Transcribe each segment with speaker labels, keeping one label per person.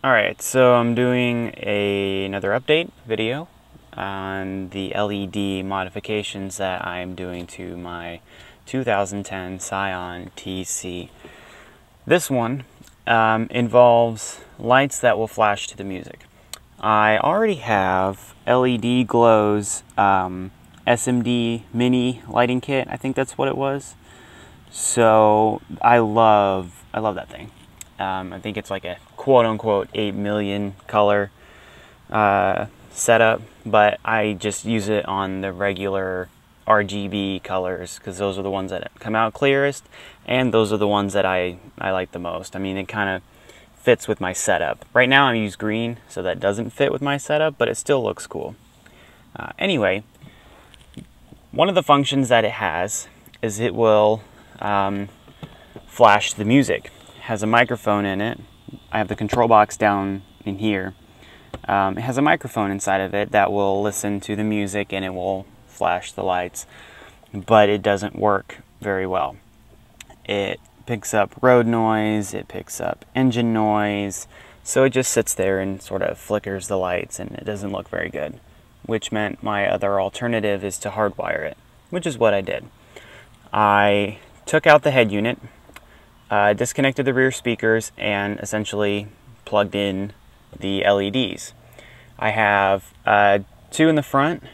Speaker 1: Alright, so I'm doing another update video on the LED modifications that I'm doing to my 2010 Scion TC. This one involves lights that will flash to the music. I already have LED Glow's SMD mini lighting kit. I think that's what it was. So I love that thing. I think it's like a quote-unquote 8 million color setup, but I just use it on the regular RGB colors because those are the ones that come out clearest, and those are the ones that I like the most. I mean, it kind of fits with my setup. Right now I use green, so that doesn't fit with my setup, but it still looks cool. Anyway, one of the functions that it has is it will flash the music. Has a microphone in it. I have the control box down in here. It has a microphone inside of it that will listen to the music and it will flash the lights, but it doesn't work very well. It picks up road noise, it picks up engine noise, so it just sits there and sort of flickers the lights and it doesn't look very good, which meant my other alternative is to hardwire it, which is what I did. I took out the head unit, disconnected the rear speakers, and essentially plugged in the LEDs. I have two in the front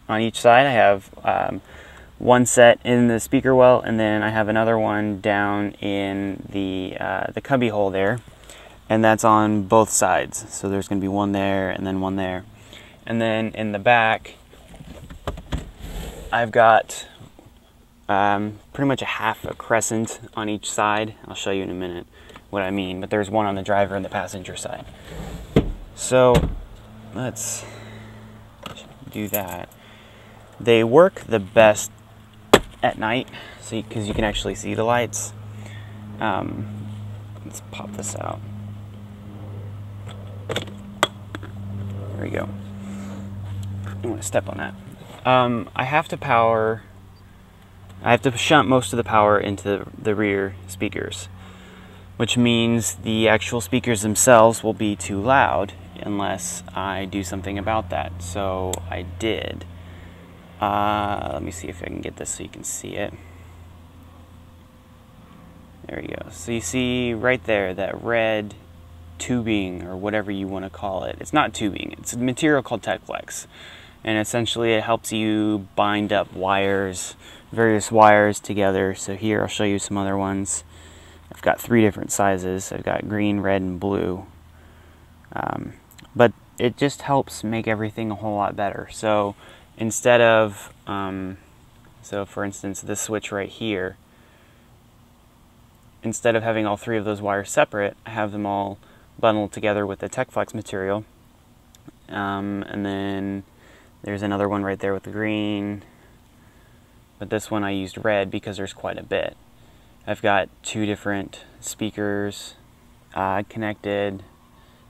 Speaker 1: on each side. I have one set in the speaker well, and then I have another one down in the cubby hole there, and that's on both sides. So there's going to be one there and then one there. And then in the back, I've got pretty much a half a crescent on each side. I'll show you in a minute what I mean, but there's one on the driver and the passenger side. So let's do that. They work the best at night, so because you can actually see the lights. Let's pop this out. There we go. I want to step on that. I have to shunt most of the power into the rear speakers, which means the actual speakers themselves will be too loud unless I do something about that. So I did. Let me see if I can get this so you can see it. There you go. So you see right there that red tubing, or whatever you want to call it. It's not tubing. It's a material called TechFlex. And essentially it helps you bind up wires, various wires together. So here I'll show you some other ones. I've got 3 different sizes. I've got green, red, and blue. But it just helps make everything a whole lot better. So instead of, so for instance, this switch right here, instead of having all 3 of those wires separate, I have them all bundled together with the TechFlex material. And then there's another one right there with the green, but this one I used red because there's quite a bit. I've got 2 different speakers connected.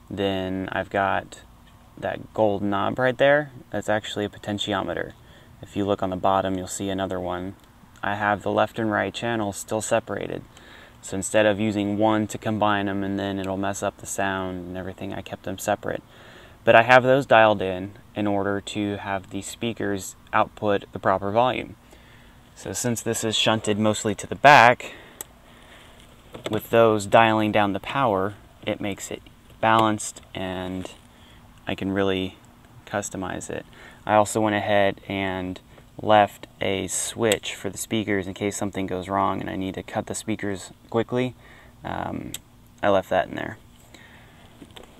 Speaker 1: Then I've got that gold knob right there. That's actually a potentiometer. If you look on the bottom, you'll see another one. I have the left and right channels still separated. So instead of using one to combine them and then it'll mess up the sound and everything, I kept them separate. But I have those dialed in order to have the speakers output the proper volume. So since this is shunted mostly to the back, with those dialing down the power, it makes it balanced and I can really customize it. I also went ahead and left a switch for the speakers in case something goes wrong and I need to cut the speakers quickly. I left that in there.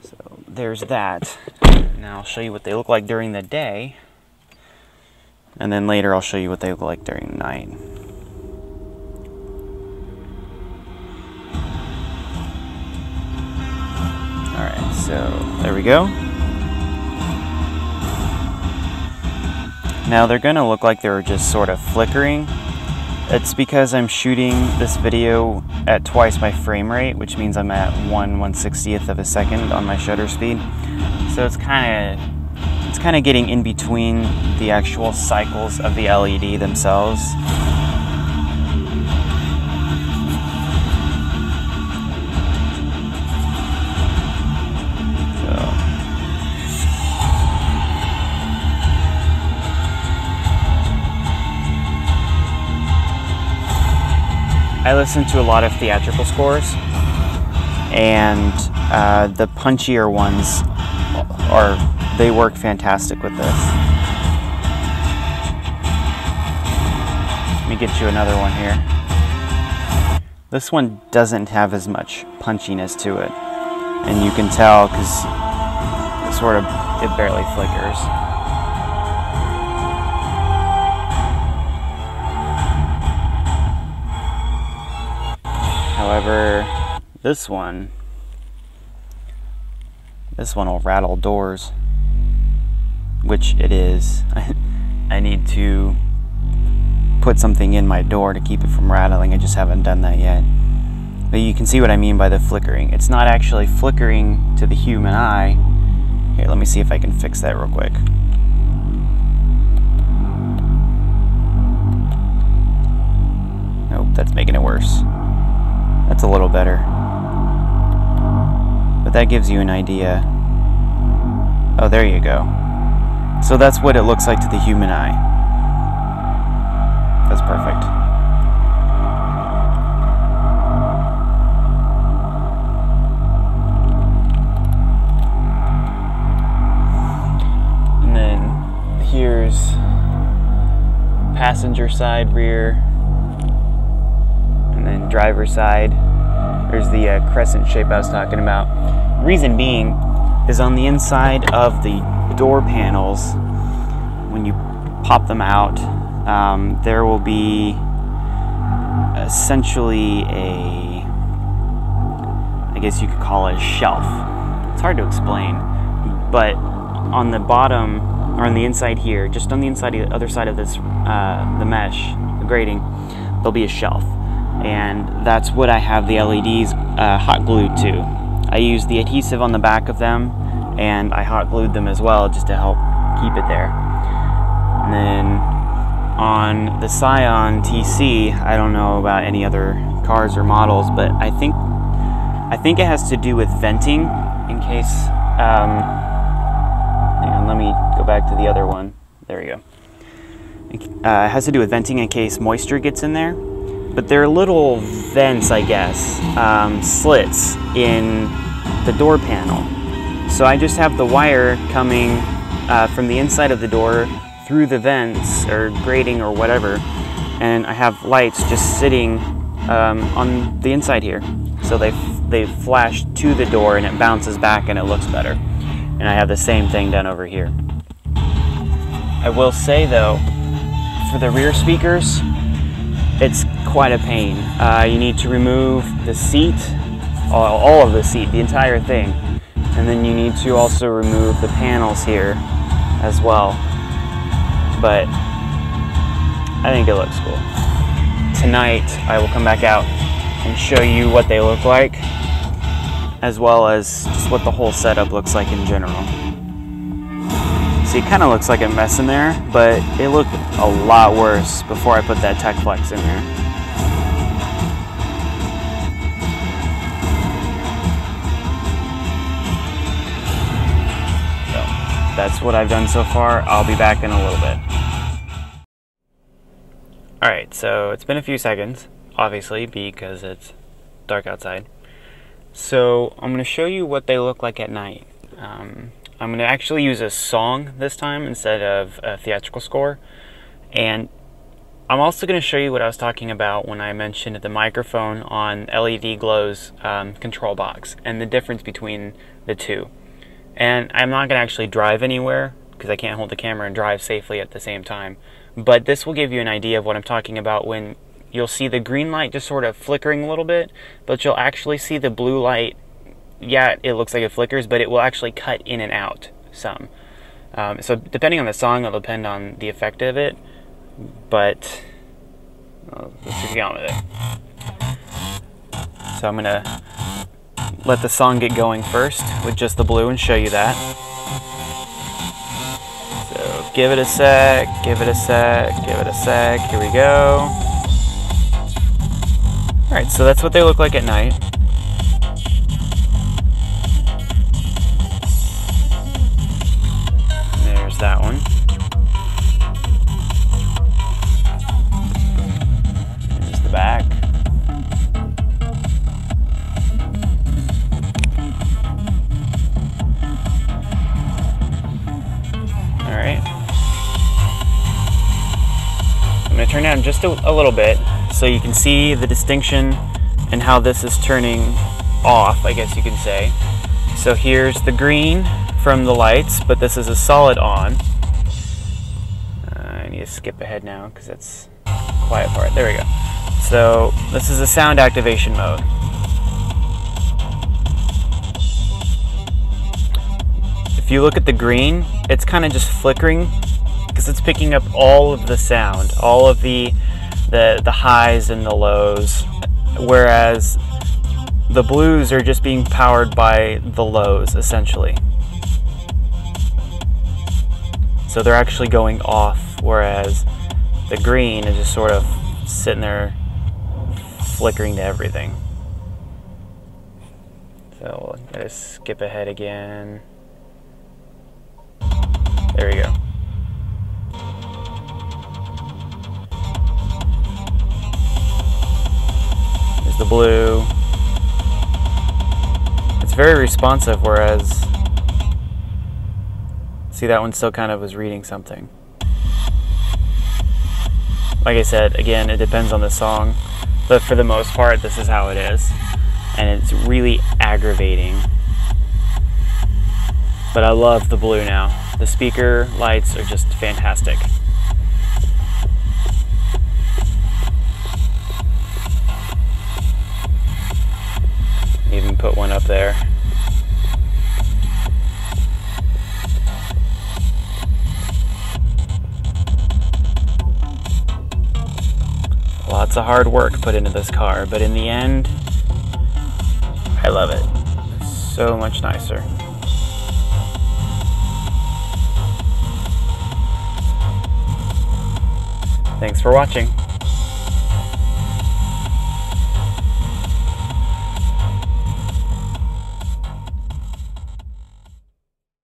Speaker 1: So there's that. Now I'll show you what they look like during the day, and then later I'll show you what they look like during the night. Alright, so there we go. Now they're gonna look like they're just sort of flickering. It's because I'm shooting this video at twice my frame rate, which means I'm at 1/160th of a second on my shutter speed. So it's kind of getting in between the actual cycles of the LED themselves. I listen to a lot of theatrical scores, and the punchier ones they work fantastic with this. Let me get you another one here. This one doesn't have as much punchiness to it, and you can tell because it barely flickers. However, this one will rattle doors, which it is. I need to put something in my door to keep it from rattling. I just haven't done that yet. But you can see what I mean by the flickering. It's not actually flickering to the human eye. Here, let me see if I can fix that real quick. Nope, that's making it worse. That's a little better. But that gives you an idea. Oh, there you go. So that's what it looks like to the human eye. That's perfect. And then here's passenger side, rear, and then driver side. There's the crescent shape I was talking about. Reason being is on the inside of the door panels, when you pop them out, there will be essentially I guess you could call it a shelf. It's hard to explain, but on the bottom, or on the inside here, just on the inside, the other side of this, the mesh, the grating, there'll be a shelf. And that's what I have the LEDs hot glued to. I use the adhesive on the back of them, and I hot glued them as well just to help keep it there. And then on the Scion TC, I don't know about any other cars or models, but I think it has to do with venting in case. Hang on, let me go back to the other one. There we go. It has to do with venting in case moisture gets in there. But they're little vents, I guess, slits in the door panel. So I just have the wire coming from the inside of the door through the vents or grating or whatever, and I have lights just sitting on the inside here. So they flash to the door and it bounces back and it looks better. And I have the same thing done over here. I will say though, for the rear speakers, it's quite a pain. You need to remove the seat, all of the seat, the entire thing. And then you need to also remove the panels here as well. But I think it looks cool. Tonight I will come back out and show you what they look like, as well as just what the whole setup looks like in general. See, it kind of looks like a mess in there, but it looked a lot worse before I put that Tech Flex in there. So, that's what I've done so far. I'll be back in a little bit. Alright, so it's been a few seconds, obviously, because it's dark outside. So I'm going to show you what they look like at night. I'm going to actually use a song this time instead of a theatrical score. And I'm also going to show you what I was talking about when I mentioned the microphone on LED Glow's control box and the difference between the two. And I'm not going to actually drive anywhere because I can't hold the camera and drive safely at the same time. But this will give you an idea of what I'm talking about when you'll see the green light just sort of flickering a little bit, but you'll actually see the blue light. Yeah, it looks like it flickers, but it will actually cut in and out some. So depending on the song, it'll depend on the effect of it, but let's just get on with it. So I'm gonna let the song get going first with just the blue and show you that. So give it a sec, give it a sec, give it a sec, here we go. Alright, so that's what they look like at night. There's that one. There's the back. turn down just a little bit so you can see the distinction and how this is turning off, I guess you can say. So here's the green from the lights, but this is a solid on. I need to skip ahead now because that's the quiet part. There we go. So this is a sound activation mode. If you look at the green, it's kind of just flickering because it's picking up all of the sound, all of the highs and the lows, whereas the blues are just being powered by the lows, essentially. So they're actually going off, whereas the green is just sort of sitting there flickering to everything. So we'll gotta skip ahead again. There we go. There's the blue. It's very responsive, whereas, see, that one still kind of was reading something. Like I said, again, it depends on the song, but for the most part, this is how it is. And it's really aggravating. But I love the blue now. The speaker lights are just fantastic. Even put one up there. Lots of hard work put into this car, but in the end, I love it. It's so much nicer. Thanks for watching.